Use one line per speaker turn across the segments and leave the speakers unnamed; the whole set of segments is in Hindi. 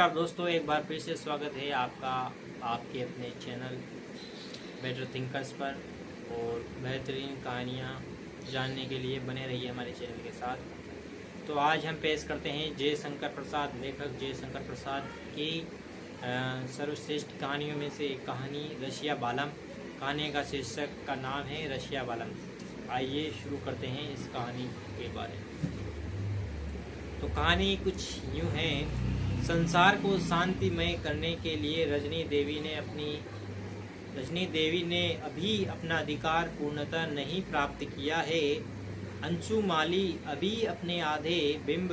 नमस्कार दोस्तों, एक बार फिर से स्वागत है आपका आपके अपने चैनल बेटर थिंकर्स पर। और बेहतरीन कहानियाँ जानने के लिए बने रहिए हमारे चैनल के साथ। तो आज हम पेश करते हैं जयशंकर प्रसाद, लेखक जयशंकर प्रसाद की सर्वश्रेष्ठ कहानियों में से एक कहानी रशिया बालम। कहानी का शीर्षक का नाम है रशिया बालम। आइए शुरू करते हैं इस कहानी के बारे में। तो कहानी कुछ यूँ है। संसार को शांतिमय करने के लिए रजनी देवी ने अभी अपना अधिकार पूर्णतः नहीं प्राप्त किया है। अंशुमाली अभी अपने आधे बिंब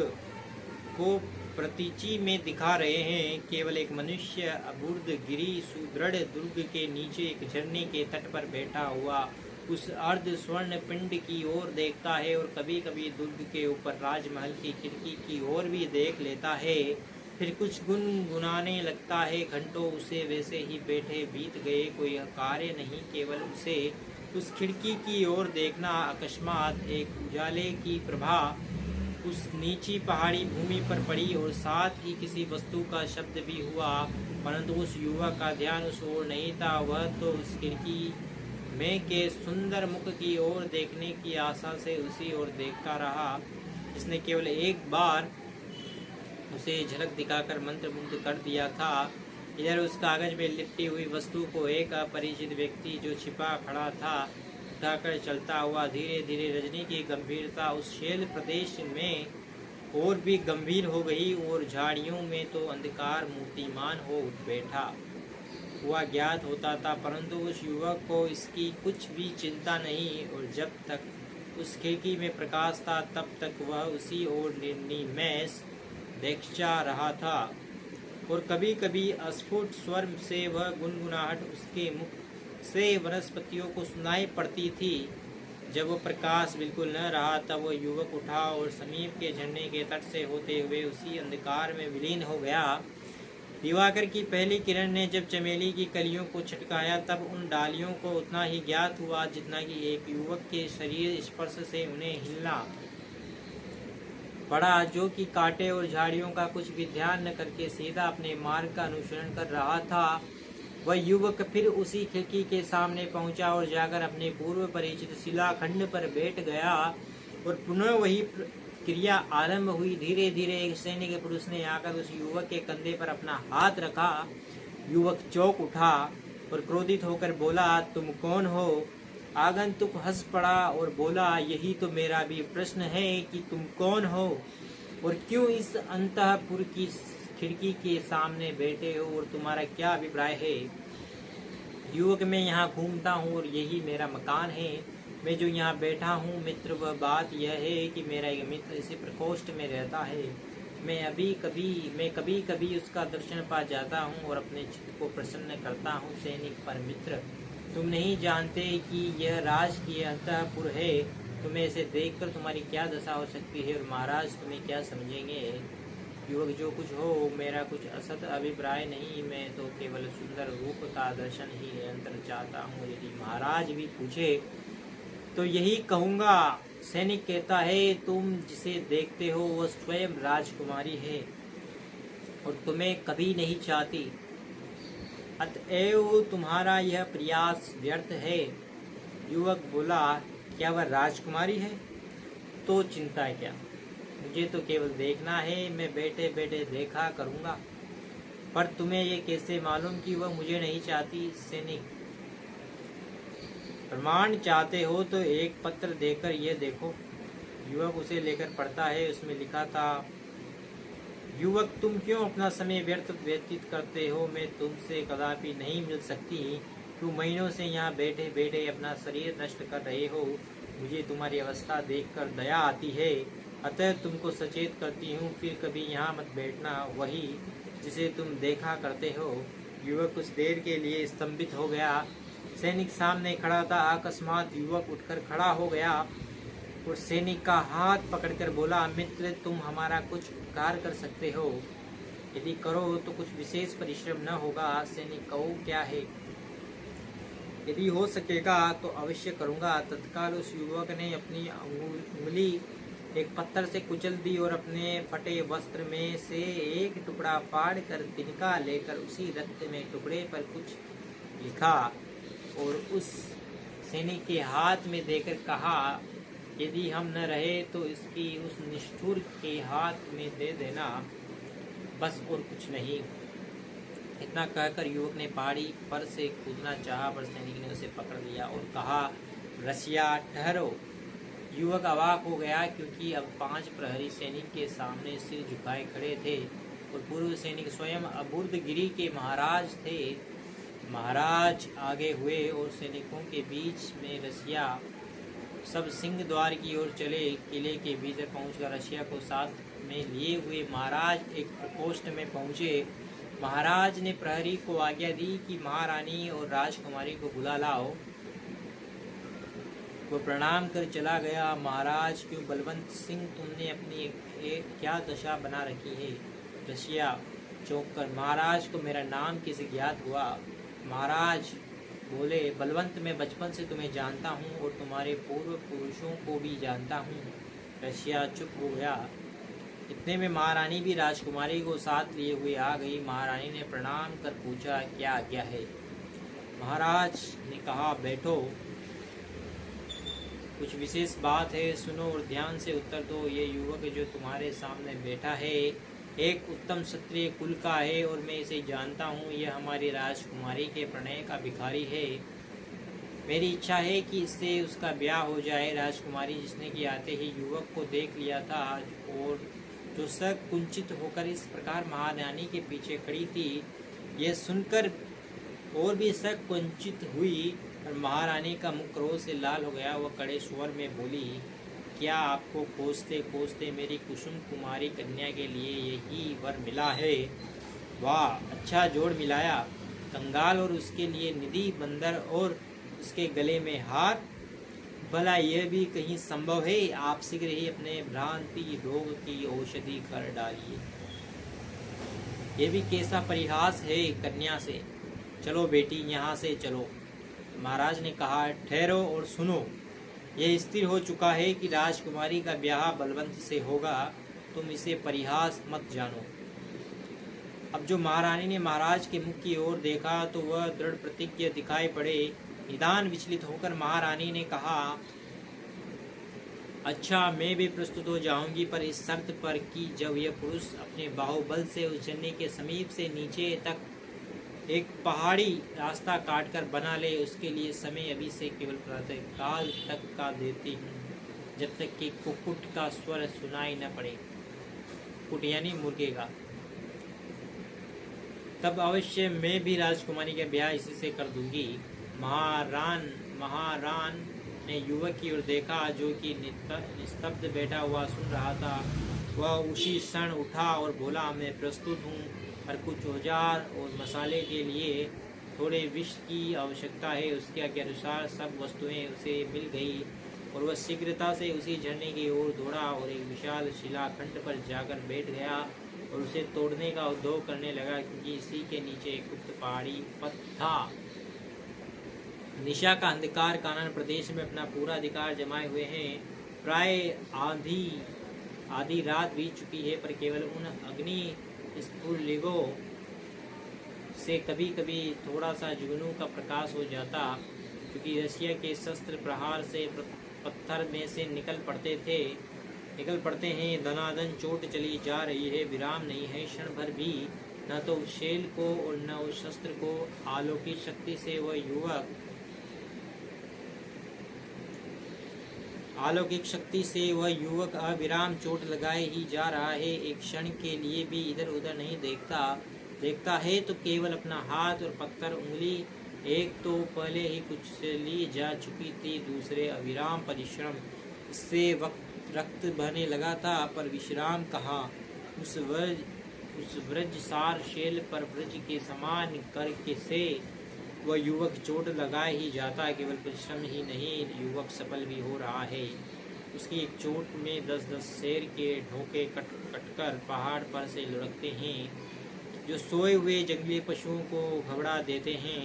को प्रतीची में दिखा रहे हैं। केवल एक मनुष्य अबूर्द गिरी सुदृढ़ दुर्ग के नीचे एक झरने के तट पर बैठा हुआ उस अर्ध स्वर्ण पिंड की ओर देखता है और कभी कभी दुर्ग के ऊपर राजमहल की खिड़की की ओर भी देख लेता है। फिर कुछ गुनगुनाने लगता है। घंटों उसे वैसे ही बैठे बीत गए, कोई कार्य नहीं, केवल उसे उस खिड़की की ओर देखना। अकस्मात एक उजाले की प्रभा उस नीची पहाड़ी भूमि पर पड़ी और साथ ही किसी वस्तु का शब्द भी हुआ, परंतु उस युवक का ध्यान उस ओर नहीं था। वह तो उस खिड़की में के सुंदर मुख की ओर देखने की आशा से उसी ओर देखता रहा। इसने केवल एक बार उसे झलक दिखाकर मंत्रमुग्ध कर दिया था। इधर उस कागज में लिपटी हुई वस्तु को एक अपरिचित व्यक्ति जो छिपा खड़ा था उठाकर चलता हुआ धीरे धीरे रजनी की गंभीरता उस शैल प्रदेश में और भी गंभीर हो गई और झाड़ियों में तो अंधकार मूर्तिमान हो उठ बैठा हुआ ज्ञात होता था, परंतु उस युवक को इसकी कुछ भी चिंता नहीं। और जब तक उस खिड़की में प्रकाश था तब तक वह उसी ओर निर्निमेष देखता रहा था और कभी कभी अस्फुट स्वर से वह गुनगुनाहट उसके मुख से वनस्पतियों को सुनाई पड़ती थी। जब वह प्रकाश बिल्कुल न रहा तब वह युवक उठा और समीप के झरने के तट से होते हुए उसी अंधकार में विलीन हो गया। दिवाकर की पहली किरण ने जब चमेली की कलियों को छटकाया तब उन डालियों को उतना ही ज्ञात हुआ जितना कि एक युवक के शरीर स्पर्श से उन्हें हिलना पड़ा, जो कि कांटे और झाड़ियों का कुछ भी ध्यान न करके सीधा अपने मार्ग का अनुसरण कर रहा था। वह युवक फिर उसी खिड़की के सामने पहुंचा और जाकर अपने पूर्व परिचित शिलाखंड पर बैठ गया और पुनः वही क्रिया आरंभ हुई। धीरे धीरे एक सैनिक पुरुष ने आकर उस युवक के कंधे पर अपना हाथ रखा। युवक चौंक उठा और क्रोधित होकर बोला, तुम कौन हो? आगंतुक हंस पड़ा और बोला, यही तो मेरा भी प्रश्न है कि तुम कौन हो और क्यों इस अंतःपुर की खिड़की के सामने बैठे हो और तुम्हारा क्या अभिप्राय है? युवक, मैं यहाँ घूमता हूँ और यही मेरा मकान है। मैं जो यहाँ बैठा हूँ मित्र, वह बात यह है कि मेरा एक मित्र इसी प्रकोष्ठ में रहता है। मैं कभी कभी उसका दर्शन पा जाता हूँ और अपने चित्त को प्रसन्न करता हूँ। सैनिक, पर मित्र, तुम नहीं जानते कि यह राजकीय अंतःपुर है। तुम्हें इसे देखकर तुम्हारी क्या दशा हो सकती है और महाराज तुम्हें क्या समझेंगे? युवक, जो कुछ हो, मेरा कुछ असत अभिप्राय नहीं। मैं तो केवल सुंदर रूप का दर्शन ही निरंतर चाहता हूँ। यदि महाराज भी पूछे तो यही कहूँगा। सैनिक कहता है, तुम जिसे देखते हो वह स्वयं राजकुमारी है और तुम्हें कभी नहीं चाहती, अतएव तुम्हारा यह प्रयास व्यर्थ है। युवक बोला, क्या वह राजकुमारी है? तो चिंता क्या, मुझे तो केवल देखना है। मैं बैठे बैठे देखा करूँगा। पर तुम्हें ये कैसे मालूम कि वह मुझे नहीं चाहती? सैनिक, प्रमाण चाहते हो तो एक पत्र देकर ये देखो। युवक उसे लेकर पढ़ता है। उसमें लिखा था, युवक, तुम क्यों अपना समय व्यतीत करते हो? मैं तुमसे कदापि नहीं मिल सकती। तुम महीनों से यहाँ बैठे बैठे अपना शरीर नष्ट कर रहे हो। मुझे तुम्हारी अवस्था देखकर दया आती है, अतः तुमको सचेत करती हूँ, फिर कभी यहाँ मत बैठना। वही जिसे तुम देखा करते हो। युवक कुछ देर के लिए स्तंभित हो गया। सैनिक सामने खड़ा था। अकस्मात युवक उठकर खड़ा हो गया और सैनिक का हाथ पकड़कर बोला, मित्र, तुम हमारा कुछ उपकार कर सकते हो। यदि करो तो कुछ विशेष परिश्रम न होगा। सैनिक, कहो क्या है? यदि हो सकेगा तो अवश्य करूँगा। तत्काल उस युवक ने अपनी उंगली एक पत्थर से कुचल दी और अपने फटे वस्त्र में से एक टुकड़ा फाड़ कर तिनका लेकर उसी रक्त में टुकड़े पर कुछ लिखा और उस सैनिक के हाथ में देकर कहा, यदि हम न रहे तो इसकी उस निष्ठुर के हाथ में दे देना, बस और कुछ नहीं। इतना कहकर युवक ने पहाड़ी पर से कूदना चाहा, पर सैनिक ने उसे पकड़ लिया और कहा, रसिया ठहरो। युवक अवाक हो गया, क्योंकि अब 5 प्रहरी सैनिक के सामने सिर झुकाए खड़े थे और पूर्व सैनिक स्वयं अबुर्दगिरी के महाराज थे। महाराज आगे हुए और सैनिकों के बीच में रसिया सब सिंह द्वार की ओर चले। किले के भीतर पहुंचकर रसिया को साथ में लिए हुए महाराज एक प्रकोष्ठ में पहुंचे। महाराज ने प्रहरी को आज्ञा दी कि महारानी और राजकुमारी को बुला लाओ। वो प्रणाम कर चला गया। महाराज, क्यों बलवंत सिंह, तुमने अपनी एक क्या दशा बना रखी है? रसिया चौंक कर, महाराज को मेरा नाम किसे ज्ञात हुआ? महाराज बोले, बलवंत, मैं बचपन से तुम्हें जानता हूँ और तुम्हारे पूर्व पुरुषों को भी जानता हूँ। रसिया चुप हो गया। इतने में महारानी भी राजकुमारी को साथ लिए हुए आ गई। महारानी ने प्रणाम कर पूछा, क्या आज्ञा है? महाराज ने कहा, बैठो, कुछ विशेष बात है, सुनो और ध्यान से उत्तर दो। ये युवक जो तुम्हारे सामने बैठा है एक उत्तम क्षत्रिय कुल का है और मैं इसे जानता हूँ। यह हमारी राजकुमारी के प्रणय का भिखारी है। मेरी इच्छा है कि इससे उसका ब्याह हो जाए। राजकुमारी, जिसने कि आते ही युवक को देख लिया था और जो सक कुंचित होकर इस प्रकार महारानी के पीछे खड़ी थी, यह सुनकर और भी सक कुंचित हुई और महारानी का मुख क्रोध से लाल हो गया। वह कड़े स्वर में बोली, क्या आपको खोजते खोजते मेरी कुसुम कुमारी कन्या के लिए यही वर मिला है? वाह, अच्छा जोड़ मिलाया। कंगाल और उसके लिए निधि, बंदर और उसके गले में हार। भला यह भी कहीं संभव है? आप शीघ्र ही अपने भ्रांति रोग की औषधि कर डालिए। यह भी कैसा परिहास है कन्या से। चलो बेटी, यहाँ से चलो। महाराज ने कहा, ठहरो और सुनो। यह स्थिर हो चुका है कि राजकुमारी का ब्याह बलवंत से होगा। तुम इसे परिहास मत जानो। अब जो महारानी ने महाराज के मुख की ओर देखा तो वह दृढ़ प्रतिज्ञ दिखाई पड़े। निदान विचलित होकर महारानी ने कहा, अच्छा, मैं भी प्रस्तुत हो जाऊंगी, पर इस शर्त पर कि जब यह पुरुष अपने बाहुबल से उस जन्नी के समीप से नीचे तक एक पहाड़ी रास्ता काटकर बना ले। उसके लिए समय अभी से केवल प्रातः काल तक का देती हूँ, जब तक कि कुकुट का स्वर सुनाई न पड़े। कुकुट यानी मुर्गे का। तब अवश्य मैं भी राजकुमारी का ब्याह इसी से कर दूंगी। महारान ने युवक की ओर देखा, जो कि निस्तब्ध बैठा हुआ सुन रहा था। वह उसी क्षण उठा और बोला, मैं प्रस्तुत हूँ, पर कुछ औजार और मसाले के लिए थोड़े विष की आवश्यकता है। उसके के अनुसार सब वस्तुएं उसे मिल गई और वह शीघ्रता से उसी झरने की ओर दौड़ा और एक विशाल शिलाखंड पर जाकर बैठ गया और उसे तोड़ने का उद्योग करने लगा, क्योंकि इसी के नीचे एक गुप्त पहाड़ी पथ था। निशा का अंधकार कानन प्रदेश में अपना पूरा अधिकार जमाए हुए हैं। प्राय आधी रात बीत चुकी है, पर केवल उन अग्नि स्फुलिंगों से कभी कभी थोड़ा सा जुगनू का प्रकाश हो जाता, क्योंकि रसिया के शस्त्र प्रहार से पत्थर में से निकल पड़ते हैं। धनाधन चोट चली जा रही है, विराम नहीं है क्षण भर भी। न तो उस शैल को और न उस शस्त्र को। अलौकिक शक्ति से वह युवक अविराम चोट लगाए ही जा रहा है। एक क्षण के लिए भी इधर उधर नहीं देखता है तो केवल अपना हाथ और पत्थर उंगली, एक तो पहले ही कुछ ली जा चुकी थी, दूसरे अविराम परिश्रम। इससे रक्त बहने लगा था, पर विश्राम कहाँ। उस व्रजसार शैल पर व्रज के समान करके से वह युवक चोट लगाए ही जाता। केवल परिश्रम ही नहीं, युवक सफल भी हो रहा है। उसकी एक चोट में 10-10 शेर के ढोके कटकर पहाड़ पर से लुढ़कते हैं, जो सोए हुए जंगली पशुओं को घबरा देते हैं।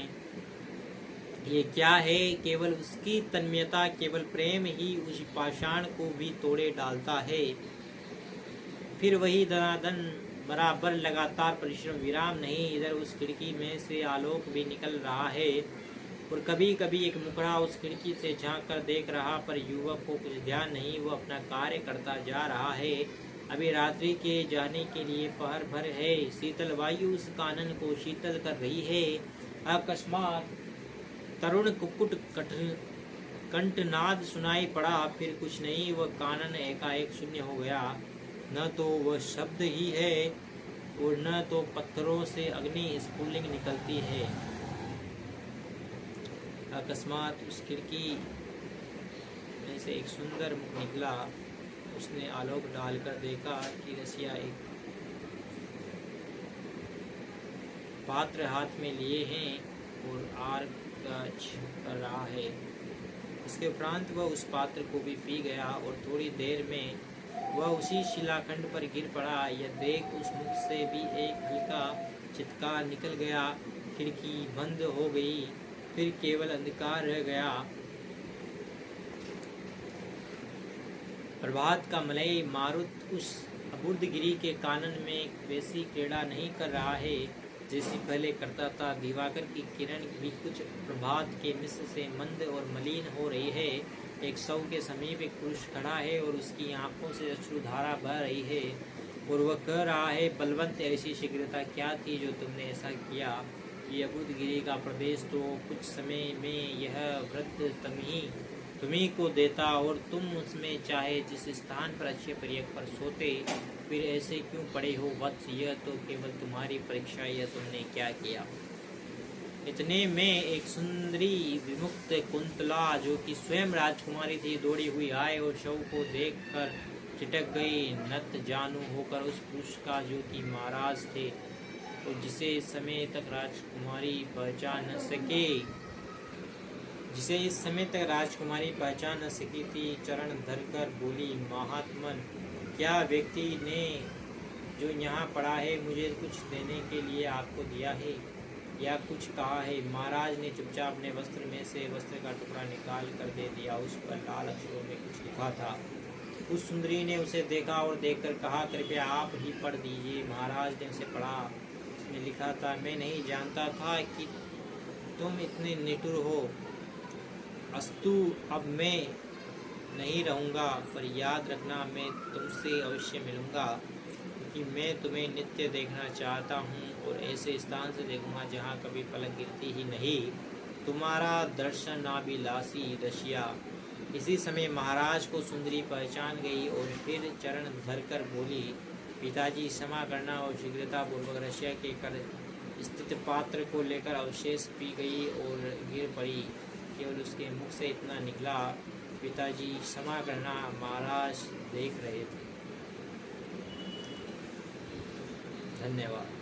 ये क्या है? केवल उसकी तन्मयता, केवल प्रेम ही उस पाषाण को भी तोड़े डालता है। फिर वही दनादन बराबर लगातार परिश्रम, विराम नहीं। इधर उस खिड़की में से आलोक भी निकल रहा है और कभी कभी एक मुखड़ा उस खिड़की से झांक कर देख रहा, पर युवक को कुछ ध्यान नहीं। वो अपना कार्य करता जा रहा है। अभी रात्रि के जाने के लिए पहर भर है। शीतल वायु उस कानन को शीतल कर रही है। अकस्मात तरुण कुक्कुट कंठनाद सुनाई पड़ा। फिर कुछ नहीं, वह कानन एकाएक शून्य हो गया। न तो वह शब्द ही है और न तो पत्थरों से अग्नि स्फुलिंग निकलती है। अकस्मात उस खिड़की में से एक सुंदर मुख निकला। उसने आलोक डालकर देखा कि रसिया एक पात्र हाथ में लिए हैं और आग कर रहा है। इसके उपरांत वह उस पात्र को भी पी गया और थोड़ी देर में वह उसी शिलाखंड पर गिर पड़ा। यह देख उस मुख से भी एक हल्का चित्कार निकल गया। खिड़की बंद हो गई। फिर केवल अंधकार रह गया। प्रभात का मलय मारुत उस अबुर्दगिरी के कानन में वैसी क्रीड़ा नहीं कर रहा है जैसी पहले करता था। दिवाकर की किरण भी कुछ प्रभात के मिश्र से मंद और मलिन हो रही है। एक शव के समीप एक पुरुष खड़ा है और उसकी आंखों से अश्रुधारा बह रही है और वह कह रहा है, बलवंत, ऐसी शीघ्रता क्या थी जो तुमने ऐसा किया? ये अबुर्दगिरी का प्रदेश तो कुछ समय में यह वृद्ध तुम्ही को देता और तुम उसमें चाहे जिस स्थान पर अच्छे पर्यक पर सोते। फिर ऐसे क्यों पड़े हो वत्स? यह तो केवल तुम्हारी परीक्षा। यह तुमने क्या किया? इतने में एक सुंदरी विमुक्त कुंतला, जो कि स्वयं राजकुमारी थी, दौड़ी हुई आए और शव को देखकर चिटक गई, नत जानू होकर उस पुरुष का जो कि महाराज थे और जिसे इस समय तक राजकुमारी पहचान न सकी थी, चरण धरकर बोली, महात्मन, क्या व्यक्ति ने जो यहाँ पड़ा है मुझे कुछ देने के लिए आपको दिया है या कुछ कहा है? महाराज ने चुपचाप अपने वस्त्र में से वस्त्र का टुकड़ा निकाल कर दे दिया। उस पर लाल अक्षरों में कुछ लिखा था। उस सुंदरी ने उसे देखा और देखकर कहा, कृपया आप ही पढ़ दीजिए। महाराज ने उसे पढ़ा। उसमें लिखा था, मैं नहीं जानता था कि तुम इतने निठुर हो। अस्तु, अब मैं नहीं रहूँगा, पर याद रखना मैं तुमसे अवश्य मिलूँगा, क्योंकि मैं तुम्हें नित्य देखना चाहता हूँ और ऐसे स्थान से देखूँगा जहाँ कभी पलक गिरती ही नहीं। तुम्हारा दर्शनाभिलाषी रसिया। इसी समय महाराज को सुंदरी पहचान गई और फिर चरण धरकर बोली, पिताजी क्षमा करना, और शीघ्रतापूर्वक रसिया के कर स्थित पात्र को लेकर अवशेष पी गई और गिर पड़ी। केवल उसके मुख से इतना निकला, पिताजी क्षमा करना। महाराज देख रहे थे। धन्यवाद।